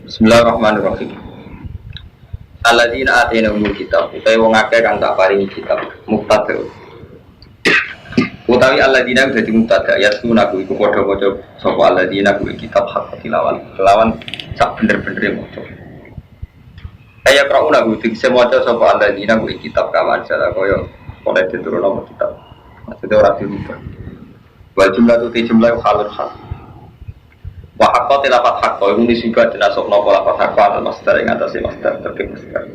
Bismillahirrahmanirrahim. Alladzina atainahumul kitab, utawi wong akeh kang tak paringi kitab, mubtada. Utawi alladzina dadi mubtada, ya sunaku iku padha maca sapa alladzina kuwi kitab hak kelawan sak bener-bener maca. Kaya krauna kuwi maca sapa alladzina kuwi kitab kawan jala kaya oleh diturunno kitab. Maksudnya ora dirubah. Wa jumlah tu jumlah halul hal. Wa haqqo tilafat haqqo ini nisibah dinasok nopo lafat haqqo atau masdar yang atasnya masdar terkait masdar.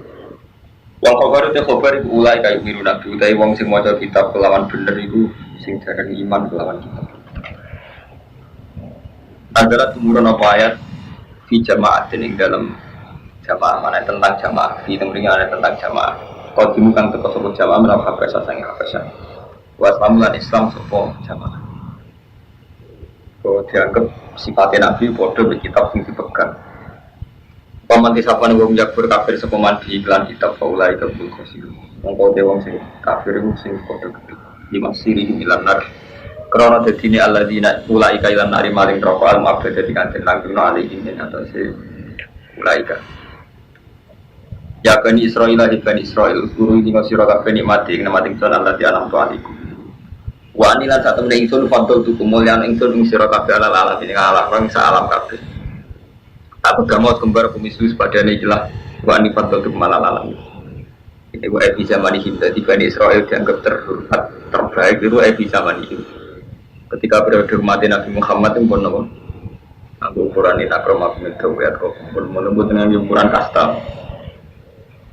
Wal khobaru te khobar iku ulai kayu miru nabi utai wong sing maca kitab kelawan bener iku sing jarang iman kelawan kitab. Adalah tumurun apa ayat di jamaah ing dalam jamaah mana tentang jamaah di tempat tentang jamaah. Kau dimukan teko sebut jamaah menapa habasa sange habasa. Waslamulan Islam sopo jamaah. Kau dianggap sifatnya Nabi bodoh di kitab yang dipegang. Pamanti sapa nih wong jakfur kafir sepaman di iklan kitab faulai kabul khosir. Mongko te wong sing kafir iku sing bodoh gede. Lima siri ilan nar. Krana dadine alladzina ulai kailan nari maling roko al mabda dadi kanjeng langgengno alihin atau si ulai ka. Ya bani Israil guru ing sira kabeh nikmati ing nikmati ingsun allati alam tu'alikum. Wa anilan satu meneh ingsun fadl tu kemuliaan ingsun ing sira kabeh alal alam ing alam sa alam kabeh. Aku gamo kembar kumisus padane jelas wa ani fadl tu malal alam. Ini wa ebi zaman ini dadi Bani Israil dianggap terhormat terbaik itu ebi zaman ini. Ketika periode mati Nabi Muhammad pun nopo. Aku ukuran ini akrama minta wiat kok pun menembus dengan ukuran kasta.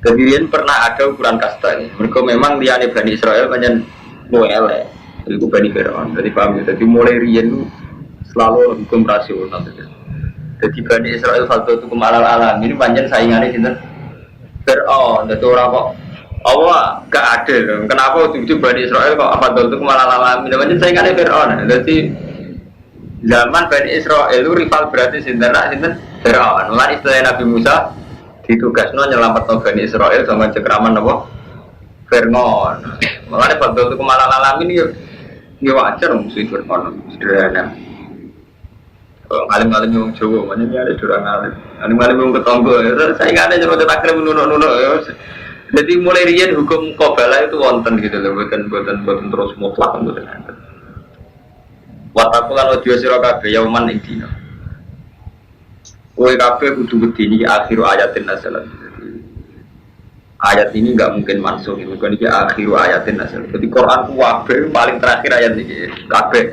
Kemudian pernah ada ukuran kasta ini. Mereka memang liyane Bani Israil banyak elek. Itu Bani Fir'aun, jadi paham ya, jadi mulai rian itu selalu hukum rasional jadi Bani Israel fakta itu kemalal alam, ini panjang saingannya sinten Fir'aun, jadi orang kok Allah gak adil, kenapa waktu itu Bani Israel kok apa itu kemalal alam, ini panjang saingannya Fir'aun jadi zaman Bani Israel itu rival berarti sinten Fir'aun, mulai istilah Nabi Musa ditugasnya nyelamatkan Bani Israel sama cekraman apa? Fir'aun makanya fakta itu kemalal alam ini ya wajar musuh Fir'aun sederhana. Alim-alim yang Jawa, mana ni ada curang alim. Alim-alim yang ketonggo, saya ingat ada coba terakhir menunuk-nunuk. Jadi mulai rian hukum qabalah itu wonten gitu loh, buatan terus mutlak buatan. Watakulan wadiyo sira kabeh yauman ing dina. Kowe kabeh kudu bedini akhir ayatin nasalan. Ayat ini enggak mungkin masuk ini bukan ini akhir ayatin asal. Jadi Quran kabeh paling terakhir ayat ini kabeh.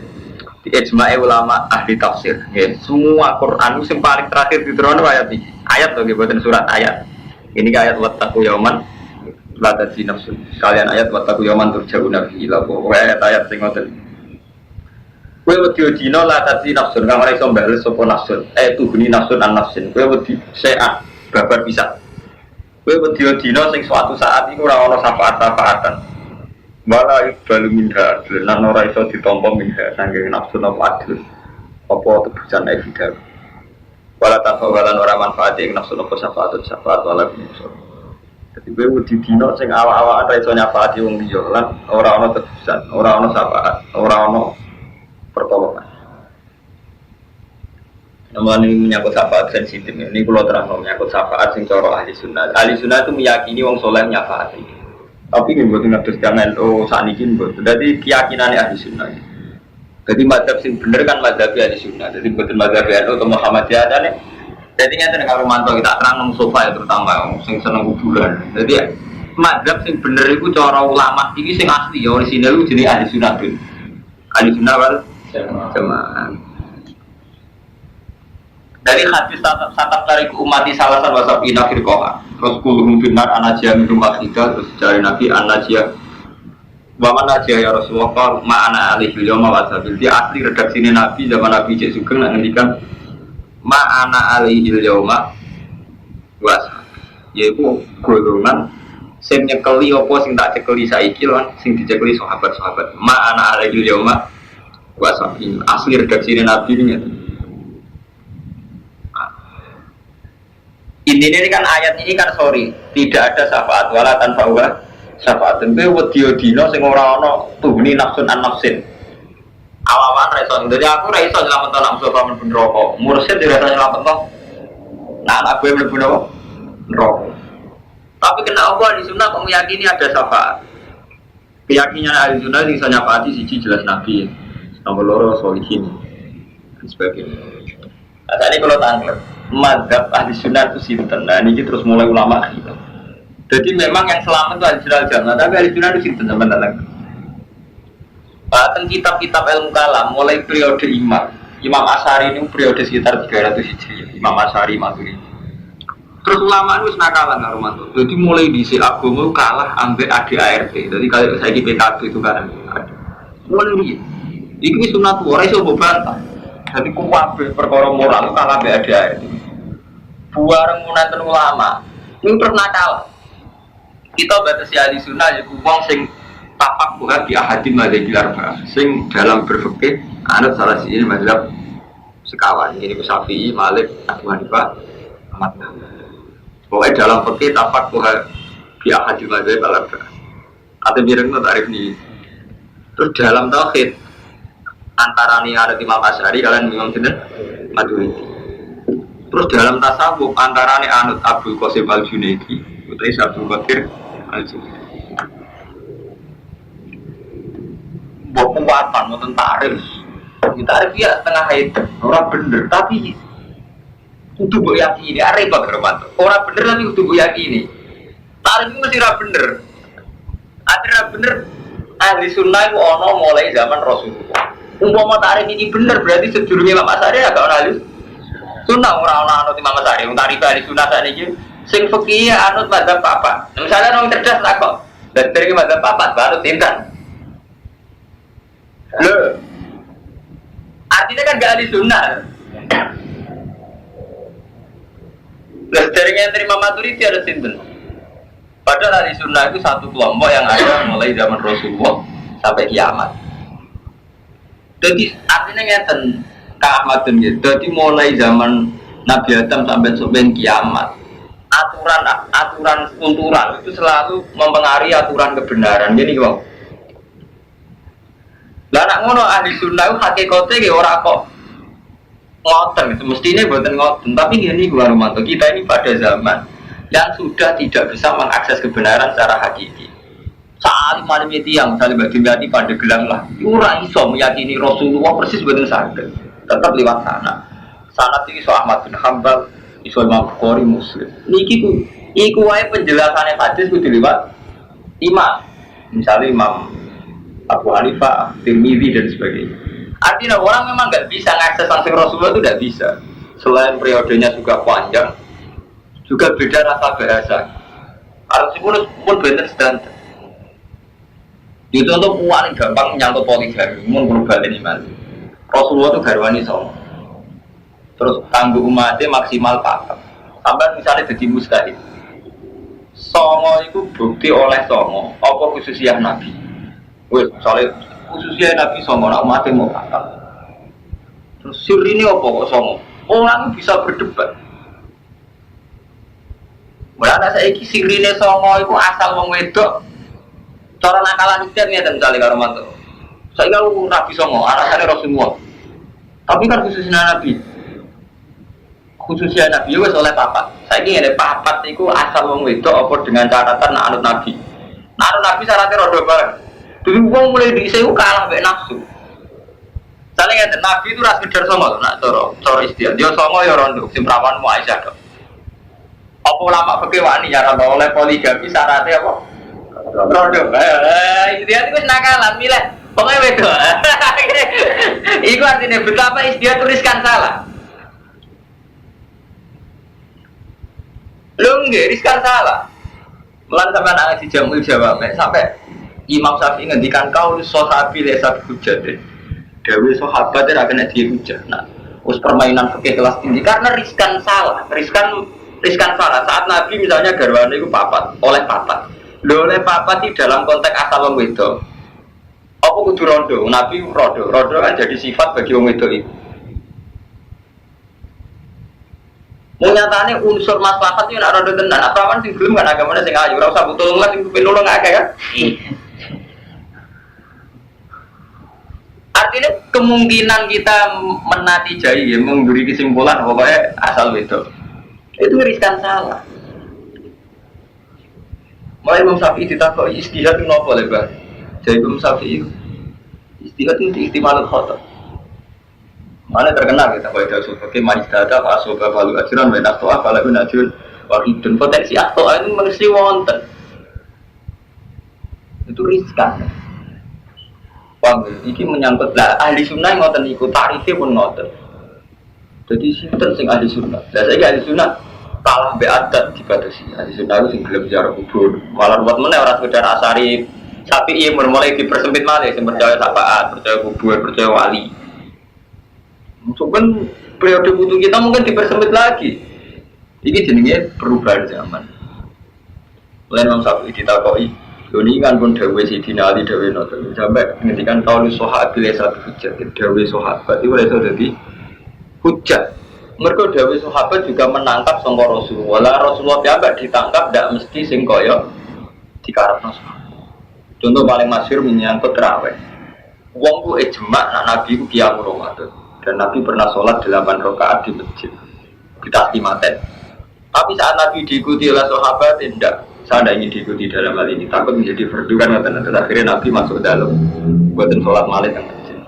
Di ijma' ulama ahli tafsir. Ya, semua Quran yang paling terakhir diterangkan ayat ini. Ayat loh bukan surat ayat. Ini ayat wattaqu yauman la tajzi nafsun. Kalian ayat wattaqu yauman turja'una fihi ila ayat sing ngoten. Kowe wedi dina la tajzi nafsun kang ora iso mbales sapa nafsun. Tuhuni nafsun an nafsin. Kowe wedi se'a babar bisa. Kowe wedi dina sing suatu saat iku ora ana syafaat-syafaatan. Wala ibalu minha, lan ora iso ditampa minha saking nafsu napa adil. Apa tebusan evidar. Wala tafawalan ora manfaat ing nafsu napa syafaat wala bisa. Dadi kowe wedi dina sing awak-awak ora iso nyafaati wong liya lan ora ana tebusan, ora ana syafaat, ora ana pertolongan. Namanya menyangkut syafaat sensitif ini kalau terang menyangkut syafaat sing cara ahli sunnah. Ahli sunnah itu meyakini wong soleh nyafaati. Tapi ini buat ngatus jangan saat ini buat. Jadi keyakinannya ahli sunnah. Jadi mazhab sing bener kan mazhab ahli sunnah. Jadi betul mazhab NU atau Muhammadiyah ada nih. Jadi nggak ada kalau mantau kita terang nong sofa ya terutama sing seneng kuburan. Jadi mazhab sing bener itu cara ulama ini sing asli ya orisinal itu jadi ahli sunnah tuh. Ahli sunnah wal jamaah. Dari hadis satat tarik umati salasan wasabina firqoha terus kulhum binar anajiyah minum akidah terus cari nabi anajiyah waman najiyah ya Rasulullah ma'ana alihil yawma wasabil dia asli redaksi ini nabi zaman nabi Cik Sugeng nak ngendikan ma'ana alihil yawma wasabil yaitu golongan sing nyekeli apa sing tak cekeli saiki lan sing dicekeli sahabat-sahabat ma'ana alihil yawma wasabil asli redaksi ini nabi ini intinya ini kan ayat ini kan tidak ada syafaat wala tanpa syafaat itu wadiyo dino sing ora ana tuhni nafsun an nafsin awaman ra iso jadi aku ra iso nyelametno nafsu pamen ben rokok mursyid ora iso nyelametno Nah, anak gue mlebu napa? Neraka. Tapi kenapa ahli sunnah kok meyakini ada syafaat? Keyakinan ahli sunnah yang saya nyapaati siji jelas Nabi, nomor loro solihin dan sebagainya. Nah, tadi kalau tanggal mazhab ahli sunnah itu sinten. Nah, ini terus mulai ulama gitu. Jadi memang yang selamat itu ahli sunnah jannah, tapi ahli sunnah itu sinten sampean datang. Bahkan kitab-kitab ilmu kalam mulai periode Imam Asy'ari ini periode sekitar 300 Hijriah. Imam Asy'ari Maturidi. Terus ulama itu nakalan karo mantu. Jadi mulai dhisik agama kalah ambek ADART. Jadi kalau saya di PKB itu kan mulai iki. Iki sunat ora iso mbok bantah. Jadi kuwabe perkara moral kalah ambek ADART. Buareng munanten ulama. Ini terus nakal. Kita batasi ahli sunnah ya wong sing tapak buah di ahadim madzhabil arba'ah. Sing dalam berfikih anut salah siji mazhab sekawan. Ini Syafi'i, Malik, Abu Hanifah, Ahmad. Pokoknya dalam fikih tapak buah di ahadim madzhabil arba'ah. Atau mireng tarif ini. Terus dalam tauhid antara nih ada Imam Asy'ari kalian Imam Sinten Maturidi. Terus dalam tasawuf antara nih anut Abdul Qasim Al-Junaidi, utai Abdul Qadir Al-Junaidi. Buat kuatan, mau tarif ya tengah itu orang bener, tapi untuk gue yakini, repot Romanto. Orang bener tapi untuk gue yakini, tarif itu mesti orang bener. Akhirnya bener, ahli sunnah itu ono mulai zaman Rasulullah. Umpama tarif ini bener berarti sejurusnya Imam Asy'ari agak orang ahli sunnah, orang anut Imam Asy'ari, tarif ahli sunnah saat ini. Sing fikih anut madzhab apa? Misalnya orang cerdas lah kok, dari madzhab apa? Baru tindak. Loh, artinya kan gak ahli sunnah. Terus dari yang terima Maturidi ada sinten. Padahal ahli sunnah itu satu kelompok yang ada mulai zaman Rasulullah sampai kiamat. Jadi artinya ngeten Kak Ahmad dan gitu. Jadi mulai zaman Nabi Adam sampai kiamat, aturan kultural itu selalu mempengaruhi aturan kebenaran. Jadi kok. Lah nak ngono ahli sunnah itu hakikate ge ora kok ngoten gitu. Mestine mboten ngoten, tapi ngene iku Romanto. Kita ini pada zaman yang sudah tidak bisa mengakses kebenaran secara hakiki. Saat malam tiang misalnya bagi hati pada gelang lah, ora iso meyakini Rasulullah persis mboten saged. Tetap lewat sana. Sana iki iso Ahmad bin Hanbal, iso Imam Bukhari, Muslim. Niki ku iku wae penjelasane hadis kudu lewat imam. Misalnya Imam Abu Hanifah, Tirmidzi dan sebagainya. Artinya orang memang nggak bisa mengakses langsung Rasulullah itu tidak bisa. Selain periodenya juga panjang, juga beda rasa bahasa. Harus pun benar standar. Itu untuk paling gampang nyantut poligami, mun global ini mas. Rasulullah itu garwani songo. Terus tangguh umatnya maksimal 4. Sampai misalnya jadi mustahil. Songo itu bukti oleh songo. Apa khususnya Nabi? Wes, soalnya khususnya Nabi songo, nak umatnya mau kakak. Terus sir ini apa kok songo? Orang bisa berdebat. Berada saya iki sir ini songo itu asal wong wedok. Cara nakalan itu nih dan kali karo mantu. Saya kalau Nabi songo, alasannya Rasulullah. Tapi kan khususnya Nabi. Khususnya Nabi wes oleh papat. Saya ingin ada papat itu asal wong wedok apa dengan catatan nak anut Nabi. Nak anut Nabi syaratnya rodo bareng. Dulu wong mulai diisi kalah mbek nafsu. Saling ngeten Nabi itu ras kedar songo nak cara istiadat. Dia songo ya rondo sing prawanmu Aisyah dok. Apa ulama fikih wani ya rondo oleh poligami syaratnya apa? Rondo. Istiadat itu nakalan milih. Pokoknya wedok. Iku artinya betapa istiadat tuliskan salah. Lu nggak riskan salah. Melan sampai anak si Jamul jawab sampai Imam Syafi'i ngendikan kau sahabi lesa hujat deh. Dewi sahabat dia akan jadi hujat. Nah, us permainan fikih kelas tinggi karena riskan salah, riskan salah. Saat Nabi misalnya garwane itu papat oleh papat. Oleh papat di dalam konteks asal wong wedok. Apa kudu rondo? Nabi rondo kan jadi sifat bagi wong wedok itu. Nyatane unsur maslahat itu nak rondo tenan. Apa kan sing gelem kan agamane sing ayu, ora usah butuh lunga sing pinulung akeh kan. Artinya kemungkinan kita menatijai ya, memberi kesimpulan pokoknya asal wedok. Itu riskan salah. Mulai Imam Syafi'i ditakoi istihad itu nopo lebar. Jadi Imam Syafi'i istihad itu istimewa khotob. Mana terkenal kita kalau ada sebagai majidada asoba balu ajaran menak toa kalau pun ajaran wahidun potensi aktoa itu mesti wonten. Itu riskan. Paham? Ini menyangkut lah ahli sunnah ngoten ikut tarifnya pun ngoten. Jadi sinten sing ahli sunnah. Lah saiki ahli sunnah kalah be adat dibatasi. Ahli sunnah itu sing gelem ziarah kubur. Malah buat meneh ora sekedar asari sapi iya mulai dipersempit malih sing percaya syafaat, percaya kubur, percaya wali. Mungkin periode butuh kita mungkin dipersempit lagi. Ini jenenge perubahan zaman. Lain Imam Syafi'i ditakoi, ini kan pun dawe Sidina Ali dawe noten sampai ngendikan kaul sahabat bila satu hujjah, dawe sahabat itu oleh jadi hujjah. Mereka dawe sahabat juga menangkap sangka Rasulullah. Rasulullah piyambak ditangkap tidak mesti sing kaya dikarepno sahabat. Contoh paling masyhur menyangkut tarawih. Wong ku ijma' nak Nabi ku qiyamul Ramadan. Dan Nabi pernah sholat 8 rakaat di masjid kita istimaten. Tapi saat Nabi diikuti oleh sahabat tidak, saya tidak ingin diikuti dalam hal ini takut menjadi fardu kan. Akhirnya Nabi masuk dalam buatin sholat malam di masjid.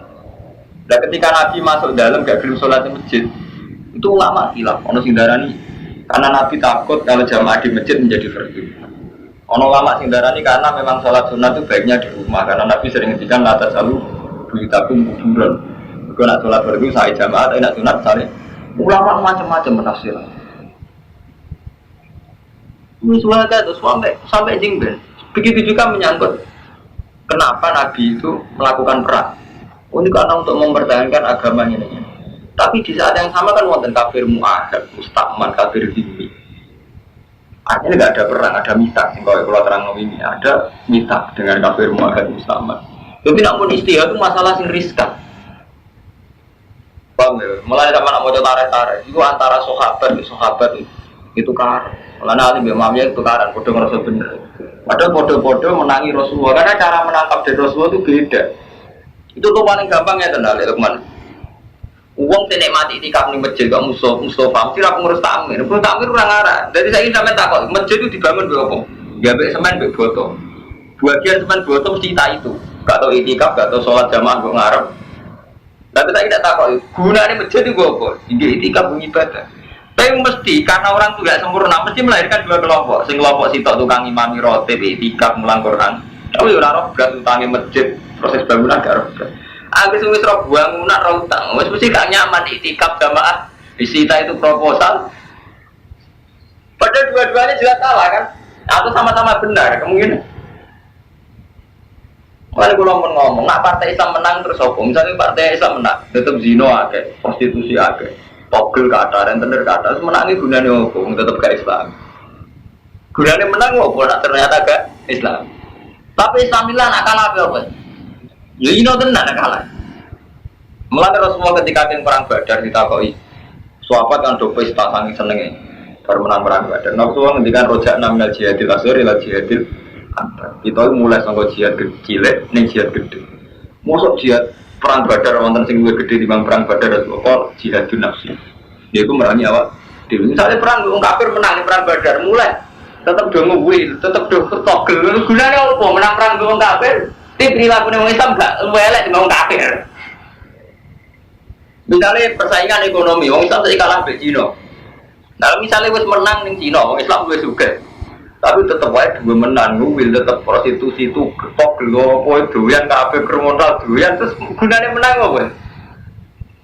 Dan ketika Nabi masuk dalam gak belum sholat di masjid itu ulama hilaf ono sing darani karena Nabi takut kalau jamaah di masjid menjadi fardu. Ono ulama sing darani karena memang sholat sunat itu baiknya di rumah karena Nabi sering ngendikan la tasalu buyutakum kuburan. Kalau nak sholat fardu saya jamaah, tapi nak sunat saya ulama macam-macam menafsir. Ini semua itu sampai jingben. Begitu juga menyangkut kenapa Nabi itu melakukan perang. Ini karena untuk mempertahankan agamanya ini. Tapi di saat yang sama kan wonten kafir mu'ahad, mustakman, kafir dhimmi. Artinya tidak ada perang, ada mitak. Kalau terang ini ada mitak dengan kafir mu'ahad, mustakman. Tapi namun istihad itu masalah yang riskan. Paham ya? Mulai sama nak mau tarik-tarik, itu antara sahabat itu kan. Mulai nanti Mbak Mamnya itu karan, bodoh ngerasa bener. Padahal bodoh-bodoh menangi Rasulullah, karena cara menangkap dari Rasulullah itu beda. Itu tuh paling gampang ya tendal, teman. Uang tenek mati di kamar masjid, gak Mustafa, mesti aku ngurus tamir. Ngurus tamir orang arah. Dari saya ini sampai takut, masjid itu dibangun berapa? Gak baik semen, baik botol. Bagian semen botol mesti tak itu. Gak tau itikaf, gak tau sholat jamaah, gak ngarep. Tapi saya tidak takut, gunanya masjid itu apa? Hingga itikaf ibadah. Tapi mesti, karena orang itu tidak sempurna, mesti melahirkan dua kelompok. Sing kelompok sitok tukang imami rotib, itikaf, mulang Quran. Tapi ya roh berat utangnya masjid, proses bangunan gak roh berat. Aku sumis roh bangunan roh utang, mesti gak nyaman itikaf jamaah. Disita itu proposal. Padahal dua-duanya juga salah kan? Atau sama-sama benar, kemungkinan. Kalau gue ngomong, nak partai Islam menang terus apa? Misalnya partai Islam menang, tetap zino akeh, prostitusi akeh, togel kata, rentenir kata, terus menangnya gunanya apa? Tetap gak Islam. Gunanya menang apa? Nak ternyata gak Islam. Tapi Islamilah nak kalah apa? Ya ini tenan nak kalah. Mulai Rasulullah ketika yang perang Badar ditakoi, sahabat kan do pesta saking senenge, baru menang perang Badar. Rasulullah ngendikan rojak namanya jihadil asghar ila jihadil akbar. Kita mulai sangko jihad kecil ning jihad gede. Mosok jihad perang Badar wonten sing luwih gede timbang perang Badar Rasulullah jihadun nafsi. Yaiku merangi awak dhewe. Misale perang wong kafir menang perang Badar mulai tetep do ngewil, tetep do togel. Gunane apa menang perang wong kafir? Tapi perilaku wong Islam gak elek wong kafir. Misalnya persaingan ekonomi, wong Islam tadi kalah di Cina. Nah, misalnya wis menang ning Cina, wong Islam wis sugih. Tapi tetep wae dua menang, wil tetep prostitusi itu ketok lho, kowe doyan kabeh kriminal doyan terus gunane menang apa?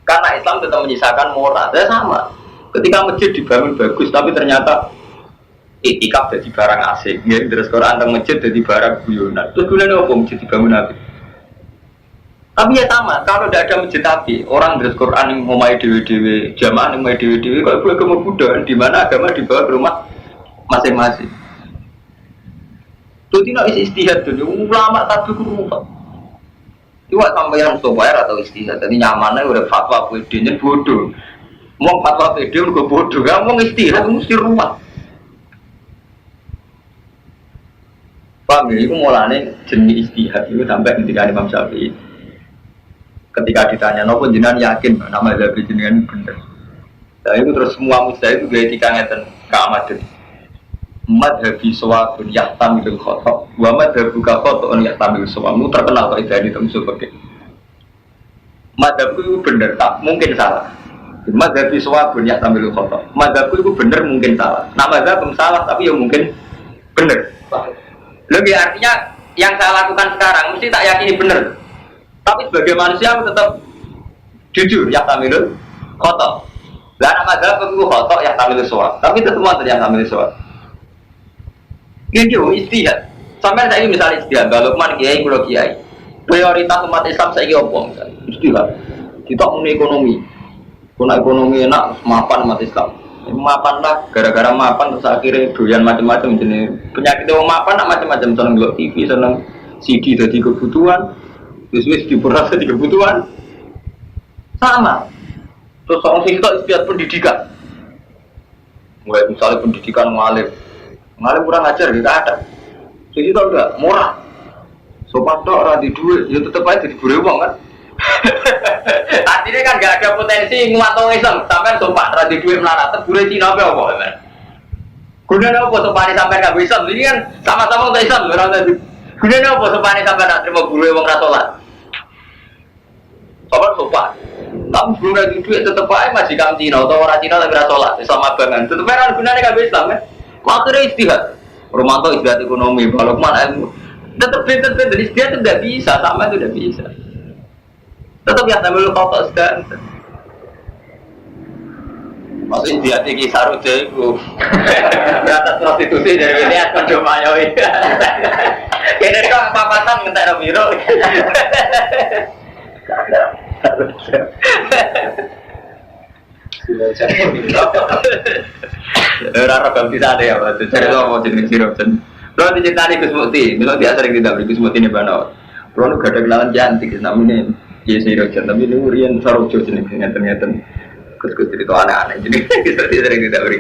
Karena Islam tetap menyisakan moral. Ya sama. Ketika masjid dibangun bagus tapi ternyata itikaf jadi barang asing, ya terus Quran tentang masjid jadi barang guyonan. Terus gunane apa masjid dibangun api? Tapi ya sama, kalau tidak ada masjid api, orang terus Quran yang ngomai dewi-dewi, jamaah yang ngomai dewi-dewi, kalau boleh agama Buddha, di mana agama dibawa ke rumah masing-masing. Itu tidak isi istihad dulu, ulama tapi guru muka. Iwak sampai yang sobayar atau istihad, jadi nyamannya udah fatwa pedenya bodoh. Mau fatwa pede udah bodoh, kamu mau istihad mesti rumah. Paham ya, itu mulanya jenis istihad itu sampai ketika Imam Syafi'i. Ketika ditanya, nopo jenengan yakin nama Zabi jenengan bener? Nah itu terus semua mujtahid itu gaya etika ngeten keamadan. Madhabi sawabun yahtamilul khotok wa madhabuka khoto'un yahtamilul sawab. Itu terkenal kok itu usul fikih. Madhabku itu bener tak mungkin salah. Madhabi sawabun yahtamilul khotok. Madhabku itu bener mungkin salah. Nah madhab salah tapi ya mungkin bener. Lebih artinya yang saya lakukan sekarang mesti tak yakini bener. Tapi sebagai manusia aku tetap jujur yahtamilul khotok. Lah anak madhab itu khotok yahtamilul sawab. Tapi itu semua yahtamilul sawab. Ini istihad. Sampai saya misalnya istihad, kalau man kiai, kalau kiai, prioritas umat Islam saya apa misalnya? Istihad. Kita punya ekonomi, punya ekonomi enak, mapan umat Islam. Mapan lah, gara-gara mapan terus akhirnya doyan macam-macam jenis penyakit yang mapan, nak macam-macam seneng ngelok TV, seneng CD jadi kebutuhan, terus diperas jadi kebutuhan, sama. Terus orang sih kita istihad pendidikan, mulai misalnya pendidikan ngalim. Ngalim kurang ajar kita ada. Jadi itu enggak murah. Sopan tok ora di duit, ya tetep aja digure wong kan. Artinya kan gak ada potensi nguato Islam, sampean sopan ora di duit melarat, tegure Cina apa apa kan. Gunane apa sopane sampean gak bisa, ini kan sama-sama udah Islam ora tadi. Gunane apa sopane sampean nak terima guru wong ra salat. Sopan. Tapi belum ada duit tetep aja majikan Cina atau orang Cina tapi ra salat, Islam abangan. Tetep aja gunane gak bisa Islam kan. Akhirnya istihad, Romanto istihad ekonomi, kalau mana ilmu, tetap dari istihad itu tidak bisa, sama itu tidak bisa. Tetap ya sambil kotor sedang. Maksud istihad ini saru jago, atas prostitusi dari lihat penjumayoi. Kini kau papatan minta nomiro. Rara ganti ada ya, Pak. Saya tahu mau jenis sirup sen. Kalau diceritani Gus Mukti, misal dia sering tidak beri Gus Mukti ini bano. Kalau nu gak ada kenalan cantik, namanya dia sirup sen. Tapi nu rian sarojo jenis ngeten. Gus cerita aneh-aneh. Jadi kita sering tidak beri.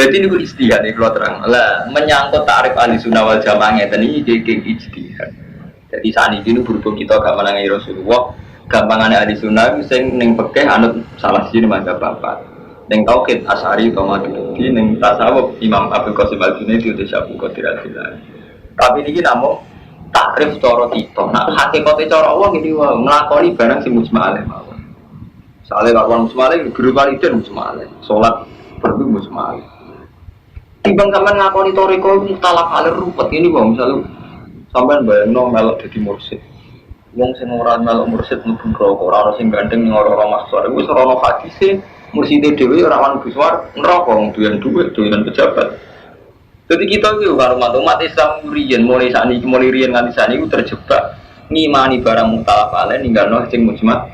Jadi ini gue istihad nih kalau terang. Lah menyangkut tarif ahli sunnah wal jamaah ngeten ini jadi istihad. Jadi saat ini berhubung kita gak menangi Rasulullah. Gampangannya ahli sunnah sing ning fikih anut salah siji mazhab bapak. Ning tauhid Asy'ari atau Maturidi, ning tasawuf Imam Abdul Qasim Al-Junaidi udah Syekh Qadir Al-Jilani. Tapi iki namung takrif cara kita. Nah, hakikate cara Allah iki wae nglakoni barang sing mujma' alaih mawon. Sale kawan mujma' alaih guru walidin mujma' alaih. Salat fardu mujma' alaih. Timbang sampean ngakoni toriko mutalaf alaih rupet ini wae misal sampean bayangno melok dadi mursyid. Wong sing ora melok mursyid mlebu neraka, ora sing gandeng ning ora mahsyar. Wis ora ono hadise murside dhewe ora wan buswar neraka wong duwe dhuwit, duwean pejabat. Jadi kita iki karo umat Islam riyen mulai sakniki mulai riyen nganti sakniki terjebak ngimani barang mutalaf alaih ninggalno sing mujma'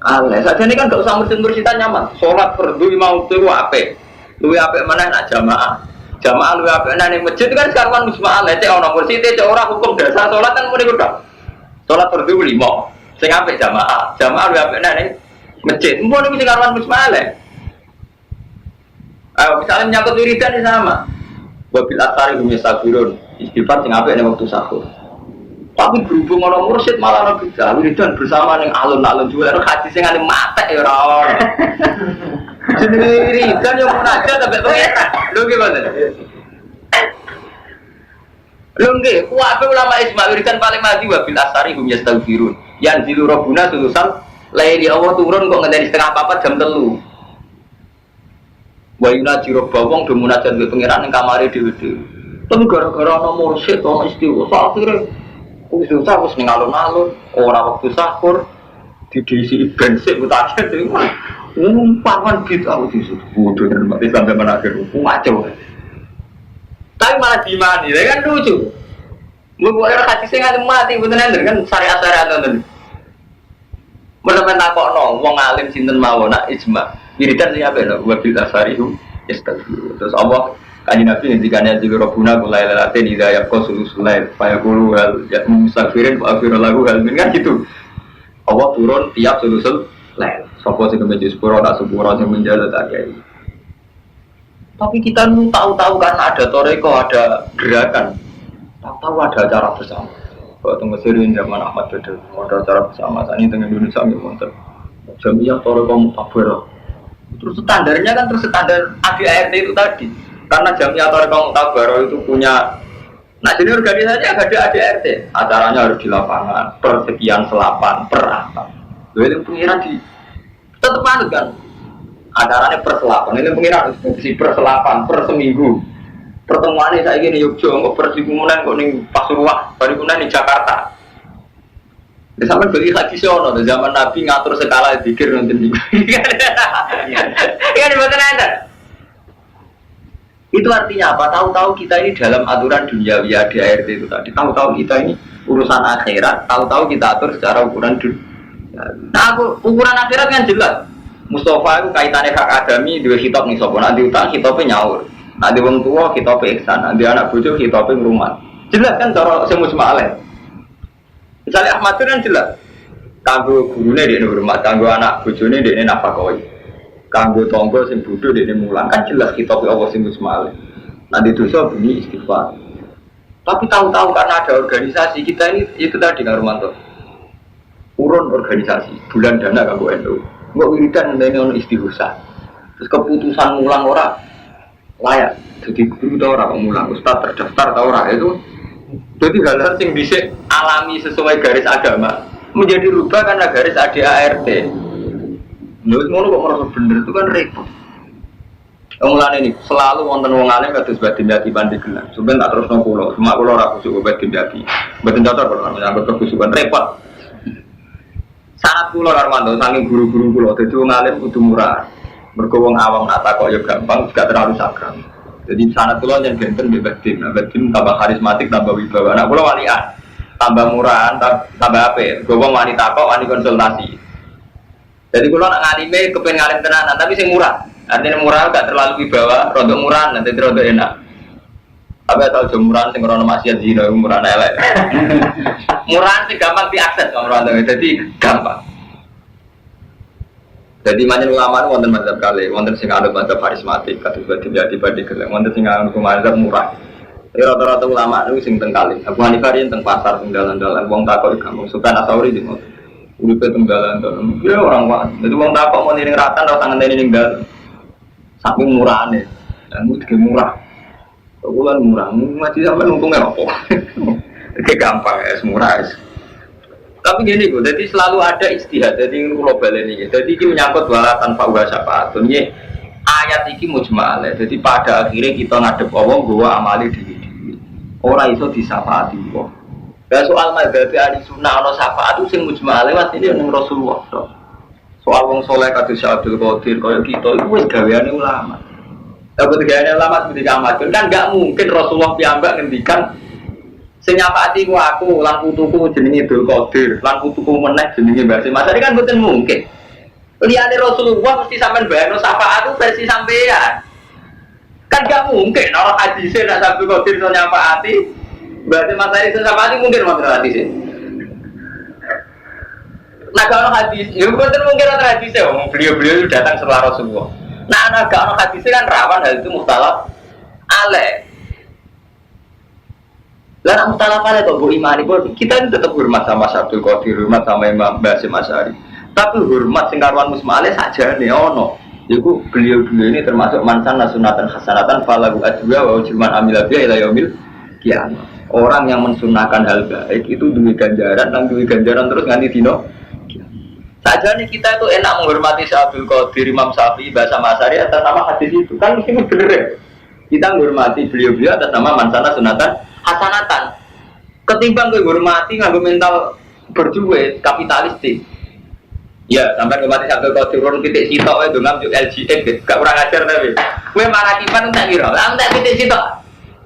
alaih. Sajane kan gak usah mursyid-mursyid nyaman. Salat fardu mau tuh apik. Luwih apik meneh nak jamaah. Jamaah luwih apik nang masjid kan karuan mujma' alaih. Cek ono mursyid cek ora hukum dasar salat kan muni kudu. Salat fardu 5, sing apik jamaah luwih apik nang masjid. Mbok niku sing karuan mujma' alaih. Misalnya menyangkut wiridan sama. Wabil asari hum yastabirun, istighfar sing apik ning waktu sahur. Tapi berhubung ana mursyid malah ana bid'ah wiridan bersama ning alun-alun jual hadis sing ane matek ya ora ono. Jenenge wiridan yo munajat sampe pengen. Lho nggih mboten. Lho nggih, kuwabe ulama isma wiridan paling mati wabil asari hum yastabirun. Yang zilu rabbuna sulusan laili Allah turun kok ngenteni setengah 4 jam 3. Wa yunajiro bawang do munajat mbek pangeran ning kamare dhewe-dhewe. Tapi gara-gara ana mursyid ana istighfar akhire wis susah wis ning alun-alun, ora wektu sahur didisi bensin utake dhewe. Umpan bid'ah itu bodoh dan mati sampai menaker ngaco. Tapi malah dimani, kan lucu. Mbok ora kasih sing mati bener kan syariat-syariat ngoten. Menawa takokno wong alim sinten mawon nak ijma. Wiridan sing apik lho, wa bil asarihu yastaghfiru. Terus Allah kanjeng Nabi ngendikane dhewe Rabbuna kula lalaten idza yaqul sulail fa yaqulu hal mustaghfirin wa aghfir lahu hal min kan gitu. Allah turun tiap sulusul lail. Sapa sing menuju sepuro tak sepuro sing menjalat akeh. Tapi kita nu tahu-tahu karena ada toreko, ada gerakan. Tahu ada acara bersama. Kalau tunggu Mesir zaman Ahmad Bedel, ada acara bersama. Saat ini tengah Indonesia nggak monter. Jamiah toreko mutabir. Terus standarnya kan terus standar ADART itu tadi. Karena Jamiah Thariqah Mu'tabarah itu punya, nah jadi organisasinya ada ADART. Acaranya harus di lapangan, persekian selapan, per apa. Lalu itu pengiran di tetap anut kan. Acaranya per selapan, ini pengiran si per selapan, per seminggu. Pertemuannya saya ingin Yogyo, kok persikunan kok nih Pasuruan, parikunan di Jakarta. Sampai beli hadis ono, zaman Nabi ngatur skala zikir nonton juga. Iya dibuat ada. Itu artinya apa? Tahu-tahu kita ini dalam aturan duniawi ADART itu tadi. Tahu-tahu kita ini urusan akhirat. Tahu-tahu kita atur secara ukuran dunia. Nah, ukuran akhirat kan jelas. Mustafa itu kaitannya hak adami dua hitop nih sopo. Nanti utang hitopnya nyaur. Nanti wong tua hitopnya ihsan. Nanti anak bojo hitopnya ngrumat. Jelas kan cara semus ma'aleh. Misalnya Ahmad itu kan jelas, kanggo gurunya dia hormat, kanggo anak bojone dia nafakoi, kanggo tonggo sing bodoh dia mulang, kan jelas kita Allah sing musmale. Nanti dosa bunyi istighfar. Tapi tahu-tahu karena ada organisasi kita ini itu tadi Kang Romanto, urun organisasi, bulan dana kanggo NU, nggak wiridan ini ono istighosa, terus keputusan mulang orang layak, jadi guru tau orang mulang, ustaz terdaftar tau orang itu. Jadi hal-hal yang bisa alami sesuai garis agama menjadi rubah karena garis ADART. Menurut ngono kok merasa bener itu kan repot. Mulane ini selalu wonten wong alim kados badhe nyati pandigelan. Sampeyan tak terusno kula, cuma kula ora kusuk badhe nyati. Mboten cocok kula nyambut kekusukan repot. Syarat kula Armando saking guru-guru kula dadi wong alim kudu murah. Mergo wong awam nak takok ya gampang, gak terlalu sakral. Jadi sanad kula yang benten bebas tim, tambah karismatik, tambah wibawa. Nah kula walian, tambah murahan, tambah apik. Gowong wanita kok wani konsultasi. Jadi kula nak ngalime kepen ngalim tenanan, tapi sing murah. Artinya murah gak terlalu wibawa, rodok murah nanti rodok enak. Tapi tau murahan sing ora maksiat zina, murahan elek. Murahan sing gampang diakses kok ora jadi gampang. Jadi banyak ulama itu wonten mazhab kali, wonten sing anut mazhab karismatik, kados badhe dibanding gelem, wonten sing anut mazhab murah. Tapi rata-rata ulama itu sing teng kali. Abu Hanifah yen teng pasar teng dalan-dalan wong takok gampang, Sufyan Ats-Tsauri di ngono. Uripe teng dalan-dalan. Ya orang wae. Jadi wong takok mau ning ratan ora ngenteni ning dalan. Saking murahane. Dan itu murah. Kula murah, mati sampe untungnya apa? Oke gampang ya, murah. Tapi gini Bu, jadi selalu ada istihad, jadi global ini. Jadi ini menyangkut wala tanpa syafaatun. Ini ayat ini mujmal. Jadi pada akhirnya kita ngadep Allah bahwa amali diri. Orang iso disyafaati Allah. Dan soal mazhab ahli sunnah ana syafaat itu sing mujmal lewat ini ning Rasulullah. Soal wong saleh kados Abdul Qadir kaya kita itu wis gaweane ulama. Tapi gaweane ulama seperti amatun kan enggak mungkin Rasulullah piyambak ngendikan sing nyafaati ku aku lan putuku jenenge Abdul Qadir, lan putuku meneh jenenge Mbah Sim. Masane kan mboten mungkin. Liyane Rasulullah mesti sampean bayarno syafaat itu versi sampean. Kan gak mungkin ora hadise nek Abdul Qadir iso nyafaati. Mbah Sim materi iso nyafaati mungkin mboten hadise. Nah kalau hadis, ya mboten mungkin ora hadise wong beliau-beliau datang setelah Rasulullah. Nah ana gak ono hadise kan rawan hal itu mukhtalaf alaih. Lah mutalaf ada kok bu imani pun kita ini tetap hormat sama Abdul Qadir, hormat sama Imam Basim Asy'ari. Tapi hormat sing karuan musmale sajane ono. Iku beliau-beliau ini termasuk mansan sunatan hasanatan falahu ajwa wa ujman amila biha ila yaumil qiyamah. Orang yang mensunahkan hal baik itu duwe ganjaran, nang duwe ganjaran terus nganti dino. Sajane kita itu enak menghormati Abdul Qadir, Imam Syafi'i, Basim Asy'ari atas nama hadis itu kan mesti bener ya. Kita menghormati beliau-beliau atas nama mansana sunatan hasanatan ketimbang gue hormati nganggo mental berjuwe kapitalistik. Ya sampai hormati Abdul Qadir turun titik sitok wae ndongam yo LGF gak kurang ajar tapi kowe marakipan tak kira lah tak titik sitok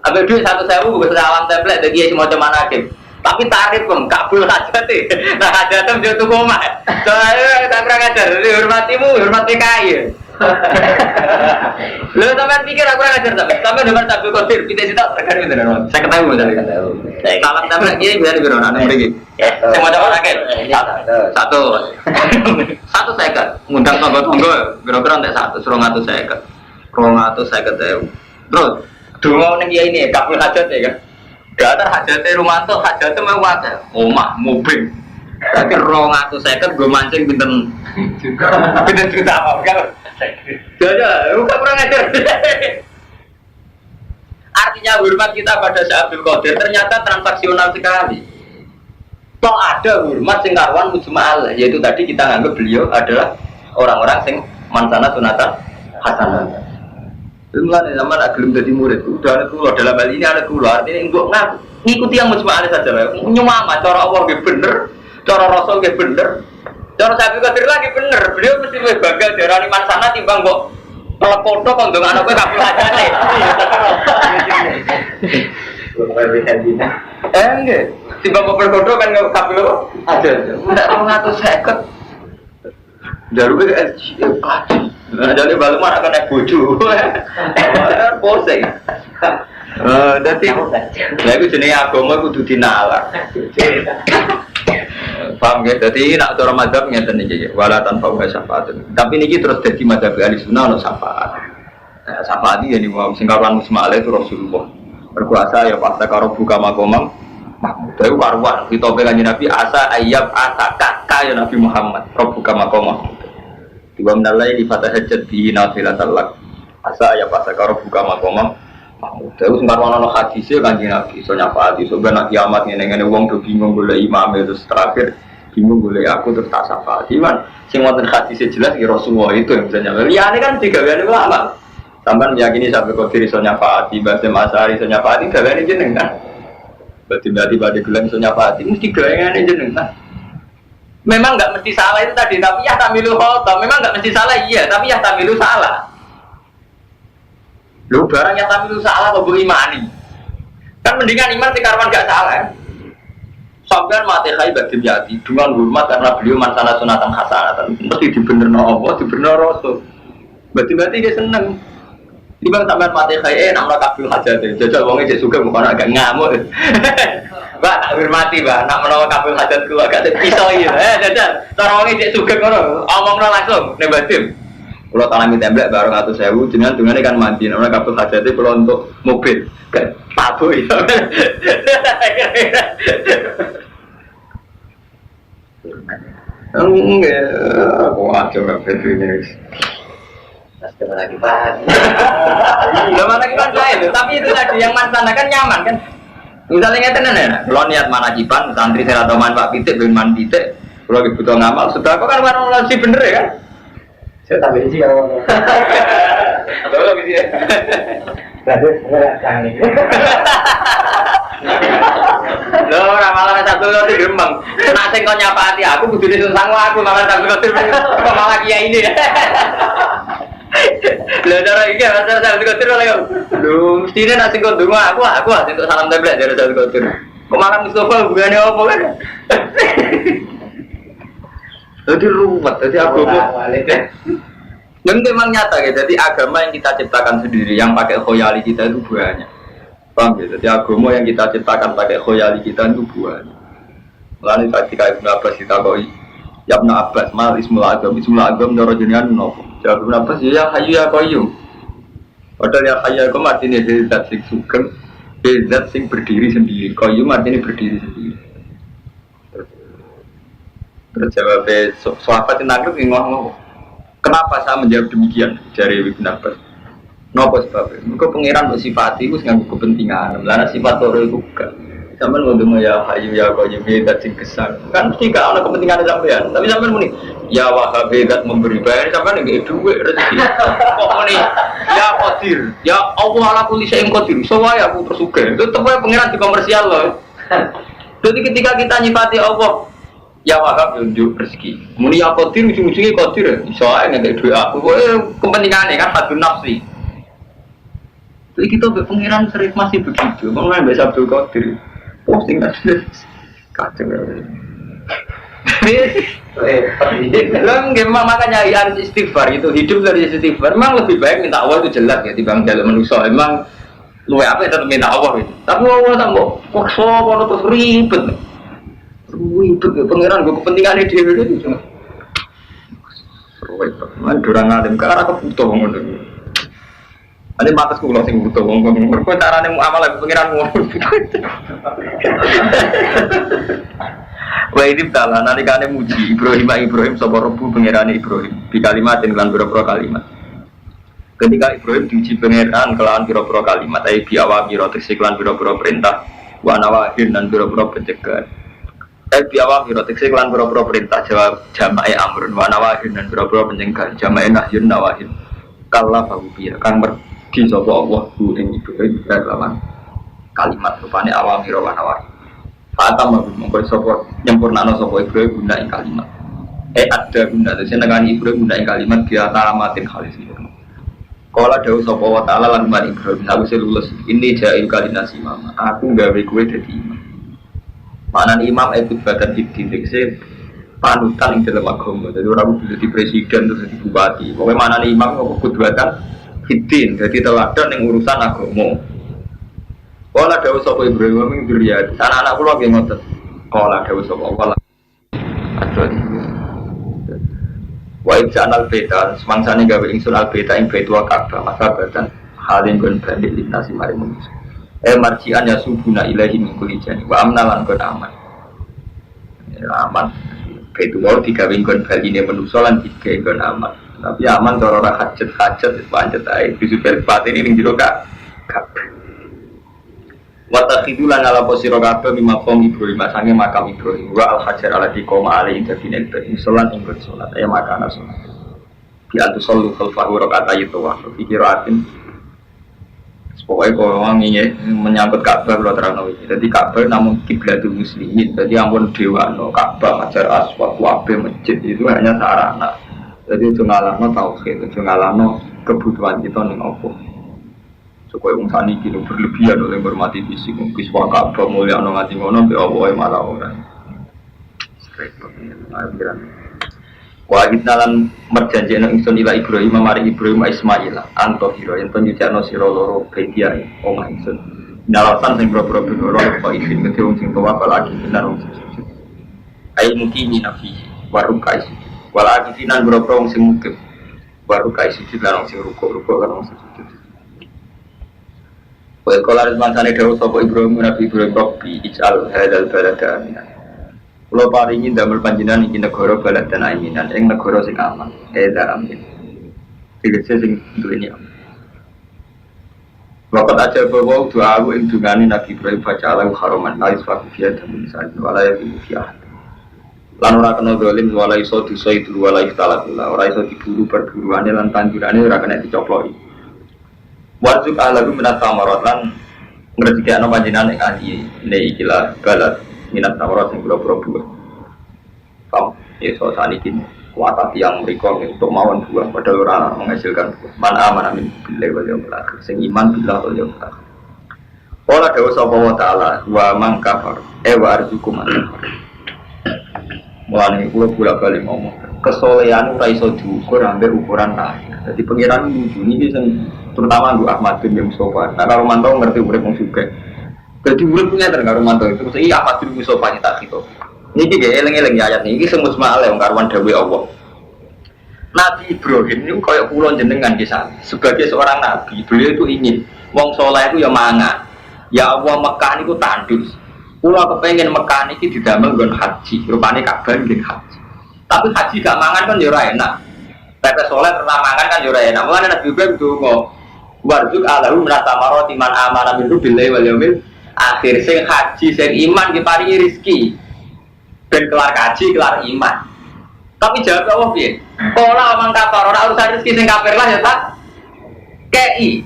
ambil duit 1.000 gue salam template dadi semacam manakim tapi tarif pun kabul hajate nah hajate yo tuku omah saya tak kurang ajar hormatimu hormat PKI. Lu sampean pikir aku ora ngajar sampean nomor Abdul Qadir pitik sitok terkene beneran. Saya ketemu tadi. Salam template iki biar biro ana mriki. Sing maca akeh. Satu seket. Ngundang tonggo-tonggo kira-kira entek 100 250. 250.000. Terus donga ning kiai ini kabul hajat ya kan. Datar hajate Rumanto, hajate mau wae. Omah, mobil. Tapi 250 gue mancing pinten juta apa kan? Jaja, bukan kurang ajar. Artinya hormat kita pada Syekh Abdul Qadir ternyata transaksional sekali. Kok ada hormat sing karuan mujmal, yaitu tadi kita anggap beliau adalah orang-orang sing mansana sunatan hasanah. Mulane zaman gelem dadi murid, udah ada kula dalam hal ini ada kula, artinya mbok ngikuti yang mujmal saja. Nyumama cara Allah nggih bener, cara Rasul nggih bener. Cara Syekh Abdul Qadir lagi bener, beliau mesti luwih bangga darani mansana timbang mbok telepoto kok ndongakno kowe kabul hajane. Enggak, timbang mbok telepoto kan kabul ada. Ndak 250. Jaruke nah, jadi balu mana akan naik bojo. Pose. Dadi lha iku jenenge agama kudu dinalar. Paham ya? Jadi nak cara mazhab ngeten iki wala tanpa syafaat. Tapi niki terus dadi mazhab ahli sunnah ono syafaat. Nah, syafaat iki yen wong sing karuan musmale itu Rasulullah. Berkuasa ya pas karo buka makomam Mahmud. Itu karuan kita kanjeng Nabi asa ayyab asaka kaya Nabi Muhammad. Buka makomam. Tiba menalai di fatah hajat di nafilatal lak. Asa ayyab asaka buka makomam Mahmud. Itu sing karuan ono hadise kanjeng Nabi. So nyafaat iso ben kiamat ngene-ngene wong do bingung golek imam terus terakhir bingung golek aku terus tak syafaat. Cuman sing wonten hadise jelas ya Rasulullah itu yang bisa nyapa. Liyane kan digaweane ulama. Sampeyan meyakini sampai Qadir iso nyafaati, Basim Asy'ari iso nyafaati gaweane jenengan. Berarti pada gelang iso nyafaati mesti gaweane jenengan. Memang enggak mesti salah itu tadi, tapi ya tamilu khata. Memang enggak mesti salah iya, tapi ya tamilu salah. Lho barang yang tamilu salah kok mbok imani. Kan mendingan iman sing karwan enggak salah. Sampeyan mate khai badim yati dengan hormat karena beliau mansana sunatan hasanatan. Mesti dibenerno Allah, dibenerno Rasul. Berarti dia seneng. Tiba sampean mati kaya nak kabul hajat. Jajal wonge jek sugih kok agak ngamuk. Mbak tak hormati, Mbak. Nak menawa kabul hajat kula agak iso iki. Jajal, cara wonge jek sugih ngono, omongno langsung nek badim. Kula talami temblek bareng 100.000 jenengan dungane kan mandi. Nek kabul hajate kula untuk mobil. Kan tabu ya. Enggak, aku coba ini. Sudah lagi bahan. Mana kipan lain, tapi itu tadi yang mansana kan nyaman kan. Misalnya ngeten ya, kalau niat manakiban, santri saya atau man Pak Pitik, bin man Pitik, kalau butuh ngamal, sudah kok kan warna sih bener ya kan? Saya tak beli sih kalau. Atau lo beli ya? Berarti enggak kali. Loh, ramalan satu lo di Gemeng. Nasi kau nyapa hati aku, butuh disusang aku malah satu kau malah kiai ini. Lah cara iki asal satu kotir lho. Lho, mestine nek sing kok ndonga aku untuk salam template dari satu kotir. Kok malah Mustafa hubungane apa kan? Jadi ruwet, jadi agama. Dan memang nyata ya, jadi agama yang kita ciptakan sendiri, yang pakai khoyali kita itu banyak. Paham ya? Jadi agama yang kita ciptakan pakai khoyali kita itu banyak. Mulane ketika Ibnu Abbas ditakoi, ya Ibnu Abbas mal ismul agam ndoro jenengan nopo? Jawab Ibnu Abbas ya hayyu ya qayyum. Padahal ya hayyu ya qayyum artinya zat sing sugeng, zat sing berdiri sendiri. Qayyum artinya berdiri sendiri. Terus jawabnya sahabat yang nangkep ngomong, kenapa saya menjawab demikian dari Ibnu Abbas? Napa sebabnya? Mergo pangeran mbok sifati iku nganggo kepentingan. Lah sifat loro iku gak. Sampeyan ngomong ya hayyu ya qayyum zat sing kesan. Kan mesti gak ana kepentingan sampean. Tapi sampean muni ya Wahhab zat memberi bayar sampean nggih dhuwit rezeki. Kok muni ya Qadir, ya Allah ala kulli syai'in qadir. Soalnya aku tersugih. Itu tepoe pangeran di komersial loh. Jadi ketika kita nyifati Allah ya Wahhab nunjuk rezeki. Muni ya Qadir ujung-ujungnya Qadir. Iso ae ngek dhuwit aku. Kepentingane kan hadun nafsi. Jadi kita pengiran sering masih begitu, mengenai Mbak Abdul Qadir posting aja, kacau ya. Makanya harus istighfar itu hidup dari istighfar. Memang lebih baik minta Allah itu jelas ya dibanding dalam manusia. Memang luwe apa itu minta Allah itu. Tapi Allah tak mau paksa, mau terus ribet, pengiran gue kepentingan dia itu cuma. Ribet, mana durang alim karena aku butuh ngomong. Ada batas kulo sing butuh ngomong. Kok carane muamalah pengiran ngomong. Wes Wa idib ta'ala nalikane muji Ibrahim sapa Rabbu pangerane Ibrahim di kalimatin lan pira-pira kalimat. Ketika Ibrahim diuji pangeran kelawan pira-pira kalimat ai biawamira teksiklan pira-pira perintah wa nawahin lan pira-pira pencegahan. Biawamira teksiklan pira-pira perintah jawab jamae amrun wa nawahin lan pira-pira pencegahan jamae nahyun nawahin. Kala bahu biya kang mergi sapa Allah ku ing Ibrahim kelawan kalimat rupane awamira wa nawahin. Fatam mengko sapa nyempurnakno sapa Ibrahim guna ing kalimat. Ada guna senengane Ibrahim guna ing kalimat dia tamatin khalis. Kala dawuh sapa wa ta'ala lan marang Ibrahim sawise lulus ini jail kalinasi mama aku gawe kowe dadi imam. Manan imam itu badan hidin tegese panutan ing dalam agama. Dadi ora kudu dadi presiden terus dadi bupati. Pokoke manan imam kok kudu badan hidin dadi teladan ning urusan agama. Kala dawuh sapa Ibrahim ing duriyat anak-anak kula nggih ngoten. Kala dawuh sapa Allah wa ibjanal beta semangsane gawe ingsun al beta ing betua Ka'bah maka badan halin gon bandit linasi mari manusia marjian ya subuna ilahi min kulli jani wa amnalan gon aman aman betu mau digawe gon baline manusa lan digawe gon aman tapi aman cara ora hajat wis pancet ae disuper paten ning jero Ka'bah wa takhidulan ala posiro Ka'bah mimaqam Ibrahim sange makam Ibrahim wa al hajar ala diqoma alaihi dafine ibrahim salat ing salat ya makana salat di atu sallu khalfahu rakaat itu wa fikiratin pokoknya kalau orang ini menyangkut Ka'bah kalau terang ini jadi Ka'bah namun kiblatul muslimin jadi ampun dewa no Ka'bah hajar aswad wabe masjid itu hanya sarana jadi itu ngalahno tauhid itu ngalahno kebutuhan kita ning Allah supaya wong saniki berlebihan oleh hormati fisik wis wae Ka'bah mulya ana ngati ngono mbek apa malah ora. Wa idnalan merjanjekno ingsun ila Ibrahim mari Ibrahim Ismail anto hiro yen penyuciano sira loro bediae omah ingsun. Nalasan sing boro-boro boro kok isin ngete wong sing tuwa lagi benar wong sing ai mukini nafi waru kais wala akinan boro-boro wong sing mukib waru kais lan wong sing ruko-ruko lan wong sing Wal kolar mansane dawuh sapa Ibrahim Nabi Ibrahim Rabbi ij'al hadzal balada aminan. Kula paringi ndamel panjenengan iki negara baladan aminan ing negara sing aman. Amin. Tegese sing duweni aman. Wakat aja bawa doa ing dungane Nabi Ibrahim bacaan haraman ais fafiya dan misalnya wala ya fiya. Lan ora kena zalim wala iso dosa itu wala iftalakula ora iso diburu perburuane lan tanjurane ora kena dicoploki. Wajib alagu minat samarat lan ngerti ana panjenengan ing ati ne ikilah balat minat samarat sing kula-kula buah. Pam iso saniki kuat yang mriko untuk mawon buah padahal ora menghasilkan buah. Man aman amin billahi wal yaumil akhir sing iman billah wal yaumil akhir. Ora dawuh sapa wa taala wa man kafar wa arzukum man kafar. Mulane kula bali ngomong kesolehan ora iso diukur ambek ukuran lahir. Jadi pengiran ngujuni iki sing terutama Mbak Ahmad bin Mustafa. Nah, kalau mantau ngerti urip wong sugih. Jadi urip punya karo mantau itu mesti Ahmad bin Mustafa tak gitu. Niki ge eling-eling ayat niki sing musma'ale wong karuan dawuh Allah. Nabi Ibrahim niku kaya kula jenengan kisah. Sebagai seorang nabi, beliau itu ingin wong saleh itu ya mangan. Ya Allah Mekah niku tandus. Kula kepengin Mekah niki didamel nggon haji, rupane Ka'bah nggih haji. Tapi haji gak mangan kan ya ora enak. Tapi saleh ora mangan kan ya ora enak. Mulane Nabi Ibrahim donga warjuk alahu menata maroti man amana minhu billahi wal yaumil akhir sing haji sing iman diparingi rezeki ben kelar haji kelar iman tapi jawab Allah piye ora omong kafir ora urusan rezeki sing kafir lah ya tak kei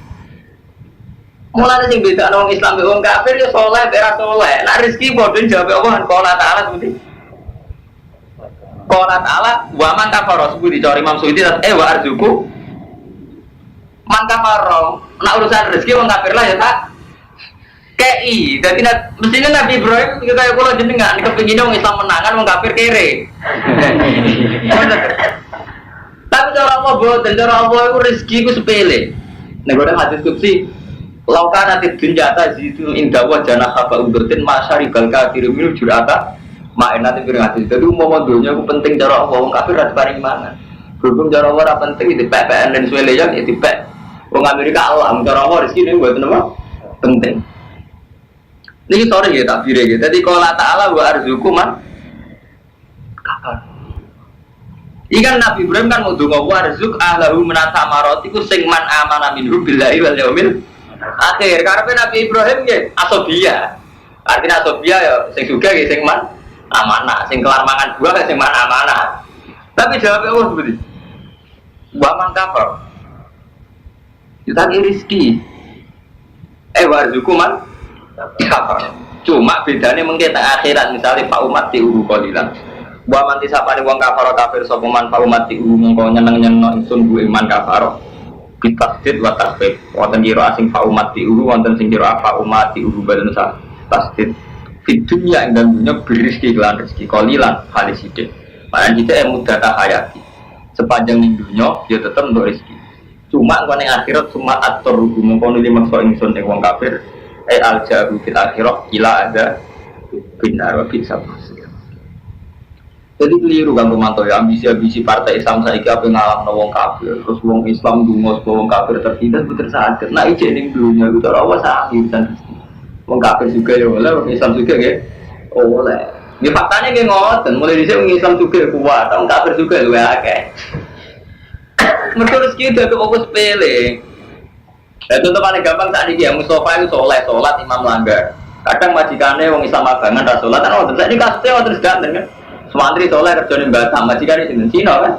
mulane sing beda wong Islam mbek wong kafir ya saleh ora saleh nek rezeki padha jawab Allah Allah taala seperti Allah taala wa man kafara seperti dicari Imam Suyuti wa arzuku man kafaro, nak urusan rezeki wong kafir lah ya tak. KI, jadi mestinya Nabi Ibrahim kayak kula jenengan kepengin wong Islam menangan wong kafir kere. Tapi cara Allah boten, cara Allah itu rezeki ku sepele. Nek ora hadis qudsi, lauka nanti dunjata zitu indah wa janah haba undutin masyaribal kafir minum jurata mak nanti pirang hadis. Jadi umum dunya ku penting cara Allah wong kafir ra paring mangan. Berhubung cara Allah ra penting itu PPN dan Venezuela ya dipek. Wong Amerika Allah, cara Allah rezeki ini buat apa? Penting. Ini sore ya takbir ya. Jadi kalau Allah Taala wa arzuku man Ikan Nabi Ibrahim kan mau donga warzuk ahlahu menata marot iku sing man amana minhu billahi wal yaumil akhir. Karena Nabi Ibrahim nggih asobia. Artinya asobia ya sing sugih nggih sing man amanah, sing kelar mangan buah sing man amanah. Tapi jawabnya Allah seperti wa man kafar. Kita rezeki. Warzuku man kafar. Cuma bedanya mungkin akhirat misalnya Pak Umat diuru qalilan. Wa man tisapane wong kafir kafir sapa man Pak Umat diuru mongko nyeneng-nyeneng ingsun ku iman kafar. Bitasdid wa tasbih. Wonten kira asing Pak Umat diuru wonten sing kira Pak Umat diuru badan sa tasdid. Di dunia dan dunia berizki kelan rezeki qalilan halis sithik. Paling kita mudah tak hayati. Sepanjang dunia dia tetap untuk rezeki. Cuma kalau yang akhirat cuma atur hubungan kono lima soal ingsun yang wong kafir al-jaru fil akhirat ila ada binar wa bisa pasir. Jadi keliru kan Romanto ya ambisi partai Islam saiki ape ngalahno wong kafir terus wong Islam dungo wong kafir tertindas puter sadar. Nah iki ning dunia itu ora usah urusan wong kafir juga ya oleh wong Islam juga nggih. Oleh. Nggih faktane nggih ngoten mulai dhisik wong Islam juga kuat, wong kafir juga luwih akeh. Mereka rezeki itu fokus sepele. Contoh paling gampang saat ini ya Mustafa itu soleh, sholat imam langgar. Kadang majikannya orang Islam abangan dah sholat kan orang ini kasusnya orang terus ganteng kan. Semantri soleh kerja di Batam, majikannya di Cina kan.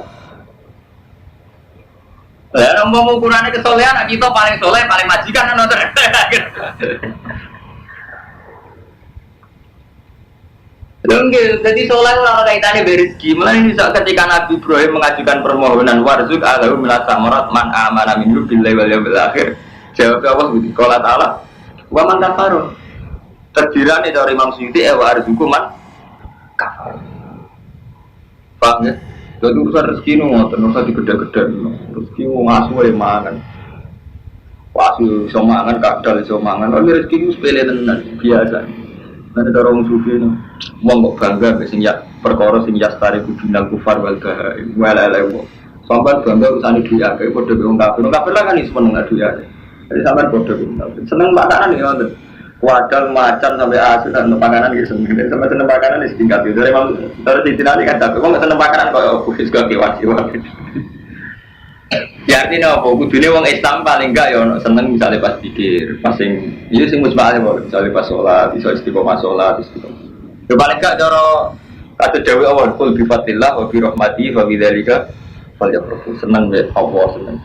Ya, ngomong ukurannya kesolehan, kita paling soleh, paling majikan kan orang. Enggak, jadi soleh orang kaitannya berizki. Mulai bisa ketika Nabi Ibrahim mengajukan permohonan warzuk alahu minat samarat man amana minhu billahi wal yaumil akhir. Jawab Allah gitu. Qala ta'ala wa man kafar. Terdirane dari Imam Suyuti warzuku man kafar. Paham ya? Jadi urusan rezeki nu ngoten, usah digede-gede. Rezeki ngasu wae mangan. Wasu iso mangan kadal iso mangan. Ora rezeki ku sepele tenan, biasa. Nanti orang sufi ini, uang kok bangga, sing ya perkara sing yastari kudinal kufar wal bahai, walai wong. Sampai bangga urusan itu ya, kayak bodoh orang kafir lah kan ini seneng adu ya. Jadi sampai bodoh seneng makanan ya, wadal macan sampai asu dan makanan gitu seneng. Sampai seneng makanan di tingkat itu. Dari memang terus di sini kan tapi uang seneng makanan kok khusus gak kiwasi. Ya artinya apa? Kudunya wong Islam paling enggak ya seneng misalnya pas pikir, pas sing ini sing musbahane kok misalnya pas sholat, bisa istiqomah sholat, istiqomah. Ya paling enggak cara kata dewe awal kul bi fadlillah wa bi rahmatihi wa bi dzalika falyafrahu seneng be Allah seneng.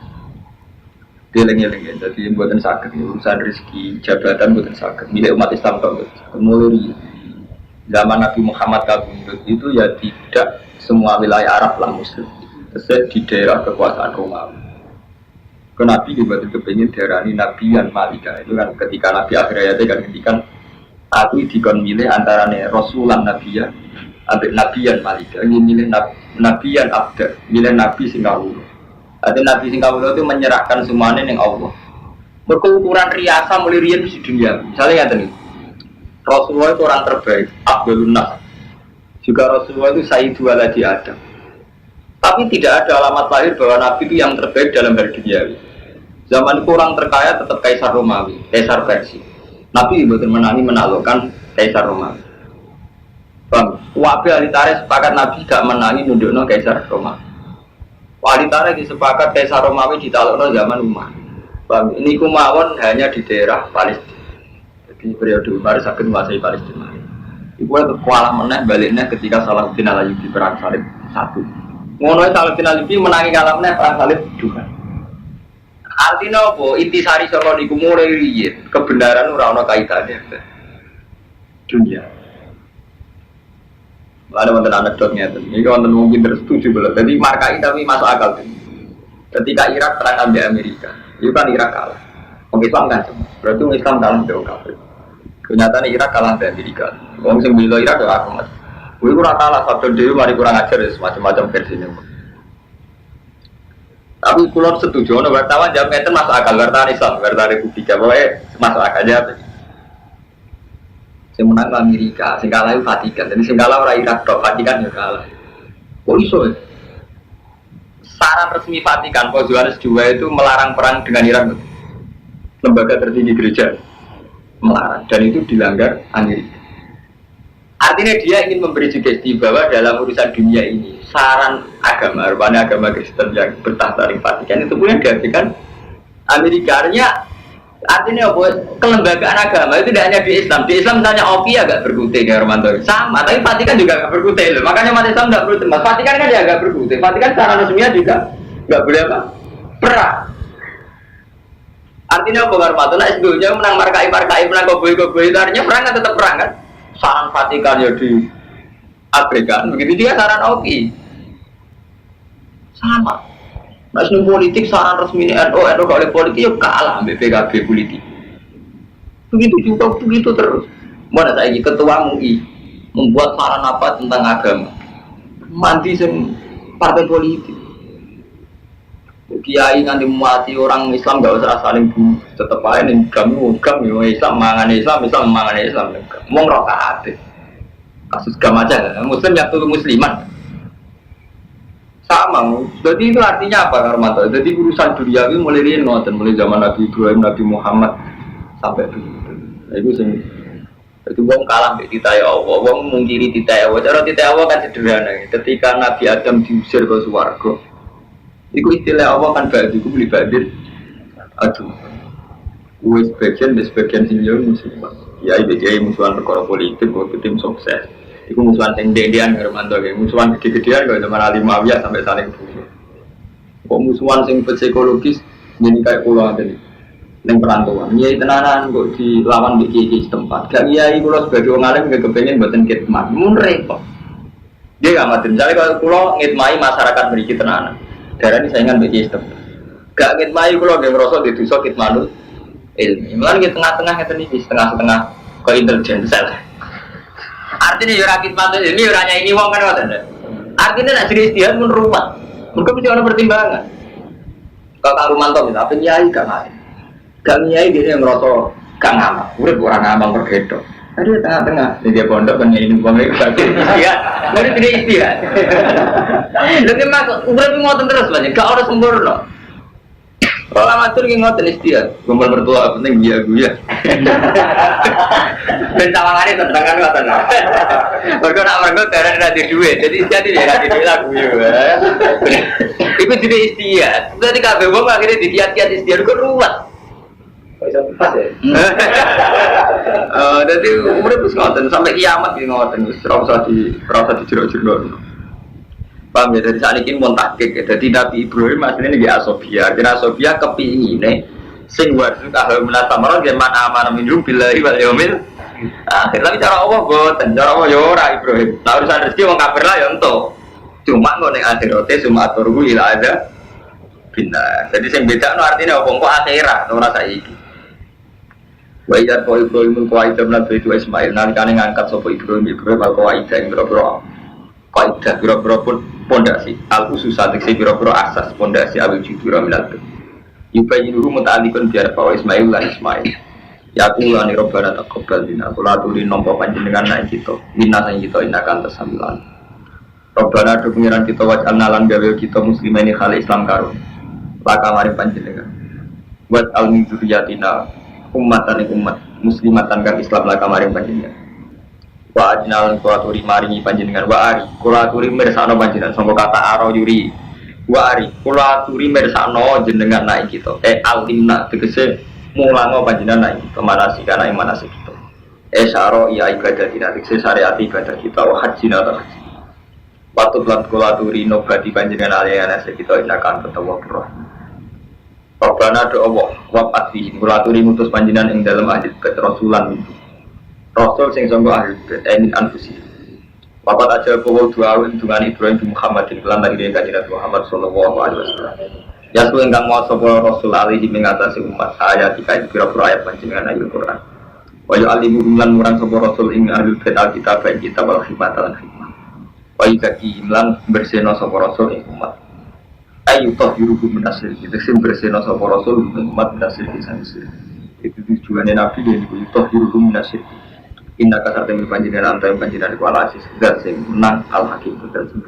Dieling-eling jadi mboten saged urusan rezeki, jabatan mboten saged. Milik umat Islam kok mulai zaman Nabi Muhammad kabundut itu ya tidak semua wilayah Arab lah muslim. Terus di daerah kekuasaan Romawi. Ke Nabi juga kepingin daerah ini Nabiyan Malika. Itu kan ketika Nabi akhir ayatnya kan ngendikan aku dikon milih antara Rasulan Nabiya ambil Nabiyan Malika. Ini milih Nabiyan Abda, milih Nabi Singawulo. Jadi Nabi Singawulo itu menyerahkan semuanya yang Allah. Berkeukuran riasa mulai rian di dunia. Misalnya yang tadi Rasulullah itu orang terbaik, Abdul Nas. Juga Rasulullah itu Sayyidu Waladi Adam. Tapi tidak ada alamat lahir bahwa Nabi itu yang terbaik dalam hal duniawi. Zaman itu orang terkaya tetap Kaisar Romawi, Kaisar Persia. Nabi betul menangi menaklukkan Kaisar Romawi. Bang, wabe ahli tarikh sepakat Nabi tidak menangi nundukno Kaisar Romawi. Ahli tarikh disepakat Kaisar Romawi ditaklukno zaman Umar. Bang, ini kumawon hanya di daerah Palestina. Jadi periode Umar sakit menguasai Palestina. Ibu itu kualah meneh baliknya ketika Salahuddin Al-Ayyubi perang salib 1. Ngono Salahuddin Al-Ayyubi menangi kalamnya perang salib 2. Artinya apa? Intisari saka niku mulai riyen kebenaran ora ana kaitane dunia. Ada wonten anekdotnya itu. Ini wonten mungkin tersetuju belum. Jadi markai tapi masuk akal. Ketika Irak perang ambil Amerika, itu kan Irak kalah. Orang Islam kan semua. Berarti orang Islam kalah dengan orang kafir. Kenyataan Irak kalah dari Amerika. Orang yang bela Irak ya aku mas. Gue kurang kalah. Sabtu Dewi mari kurang ajar ya macam-macam versinya. Tapi kulon setuju, no wartawan jawab itu masuk akal, wartawan Islam, wartawan Republika, pokoknya masuk akal aja. Saya menang ke Amerika, sing kalah itu Vatikan, jadi sing kalah orang Irak, Vatikan juga kalah. Kok iso ya? Saran resmi Vatikan, Paus Yohanes II itu melarang perang dengan Irak. Lembaga tertinggi gereja melarang, dan itu dilanggar Amerika. Artinya dia ingin memberi sugesti bahwa dalam urusan dunia ini saran agama, rupanya agama Kristen yang bertahta di Vatikan itu punya dihadirkan Amerikanya. Artinya apa? Kelembagaan agama itu tidak hanya di Islam. Di Islam misalnya OPI agak berkutik ya Romanto. Sama, tapi Vatikan juga agak berkutik loh. Makanya umat Islam tidak perlu cemas. Vatikan kan dia agak berkutik. Vatikan secara resminya juga nggak boleh apa? Perang. Artinya apa Romanto? Nah sebelumnya menang markai, menang koboi. Artinya perang kan tetap perang kan? Saran Vatikan ya di abaikan. Begitu juga saran OPI. Sama. Nasional politik saran resmi NU oleh politik ya kalah ambil PKB politik. Begitu juga begitu terus. Mana saya ketua MUI membuat saran apa tentang agama? Mandi sem partai politik. Kiai nanti mati orang Islam gak usah saling bunuh. Tetap aja nih kamu Islam mangan Islam mangan Islam. Mau ngerokok kasus gam aja. Muslim yang tuh musliman. Sama, jadi itu artinya apa Karmanto? Jadi urusan duniawi mulai rino dan mulai zaman Nabi Ibrahim, Nabi Muhammad sampai begitu. Itu sing, itu wong kalah di titah Allah, wong mungkiri titah Allah. Cara titah Allah kan sederhana. Ketika Nabi Adam diusir ke swarga, itu istilah Allah kan bagi itu beli badir. Aduh, gue sebagian senior muslim. Ya itu jadi musuhan perkara politik, gue tim sukses. Iku musuhan sing-dendian Hermanto ya, musuhan gede-gedean kalau zaman Ali Muawiyah sampai saling bunuh. Kok musuhan sing psikologis jadi kayak pulau ada nih, neng perantauan. Iya tenanan kok dilawan di kiai setempat. Gak iya pulau sebagai orang alim gak kepengen buatan khidmat, mun repot. Dia gak mati. Misalnya kalau pulau ngitmai masyarakat beri tenanan, darah ini saingan di kiai setempat. Gak ngitmai pulau dia merosot di dosa khidmanul ilmu. Mulai di tengah-tengah itu nih, setengah-setengah ke intelijen sel. Artinya ya rakit mantu ini orangnya ini wong kan ada. Artinya nak jadi istihad pun rumah. Mungkin mesti ada pertimbangan. Kalau Kang Rumanto misalnya, apa nyai gak ngai? Gak nyai dia yang merasa gak ngamal. Udah orang ngamal bergedok. Ada tengah-tengah. Dia pondok kan ini uang itu bagus. Iya, baru tidak istihad. Lebih masuk, udah ngotot terus banyak. Gak ada sempurna. Kalau amatur ki ngoten istihad, gombal mertua penting dia gue ya. Ben tawangane tentangan ngoten. Mergo nak mergo karena ada duit, jadi istihad ya ada duit lagu ya. Iku jadi istihad. Berarti kabeh wong akhirnya dikiat-kiat istihad kok ruwet. Kok iso pas ya? Dadi umure wis ngoten sampai kiamat iki ngoten wis ora usah dijero-jero. Paham ya, dari saat ini pun takik ya. Jadi Nabi Ibrahim aslinya ini Asobia. Jadi Asobia kepingin sing warsu kahal menatamaran zaman aman minum billahi wal yaumil akhir. Tapi cara Allah boten, cara Allah ya ora Ibrahim. Nah urusan rezeki wong kafir lah ya entuk. Cuma ngono ning akhirate cuma aturhu ila ada bina. Jadi sing bedakno artine apa kok akhirat ora saiki. Wa idza Ibrahim qaida nabi itu Ismail nalikane ngangkat sapa Ibrahim al qaida ing boro-boro qaida boro-boro pun pondasi al-ususatiksi biro-biro asas pondasi al-jibura minat yubayinuhu muta'alikun biar bahwa Ismail lah Ismail yakulani robbana taqabbal dina kulaturi nompo panjenengan naik kita minna naik kita inakan tersambilan robbana ada pengiran kita waj'alna lan gawe kita muslimah ini khali Islam karun laka mari panjenengan buat al-min zuriyatina ummatan umat muslimatan kan Islam laka mari panjenengan wa ajnal kulaturi maringi panjenengan wa ari kulaturi mirsano panjenengan sangka kata aro yuri wa ari kulaturi mirsano jenengan naik kita alimna tegese mulango panjenengan naik kita manasik kana ing manasik kita syaro iya ibadah dina tegese syariat ibadah kita wa hajjina ta haji patut lan kulaturi nobati panjenengan aliyana kita inakan ketawa roh Rabbana do Allah wa atfi kulaturi mutus panjenengan ing dalem hadis rasulan Rasul sing sanggo ahli ini anfusi. Bapak aja bawa dua dengan Ibrahim bin Muhammadin lan dari kanjeng Muhammad sallallahu alaihi wasallam. Ya suwe ingkang mawa sapa Rasul alaihi mengatasi umat ayat iki kira-kira ayat panjenengan ayat Quran. Wa yu'allimu lan murang sapa Rasul ing ahli kitab kitab wal hikmah lan hikmah. Wa yuzaki lan bersihna sapa Rasul ing umat. Ayu tahiruhu minasir kita sing bersihna sapa Rasul umat minasir sanksi. Itu tujuannya Nabi yang disebut tahiruhu minasir. Inna kasar temen panjenengan antaim panjenengan kuala asis dan sing menang al hakim dan sing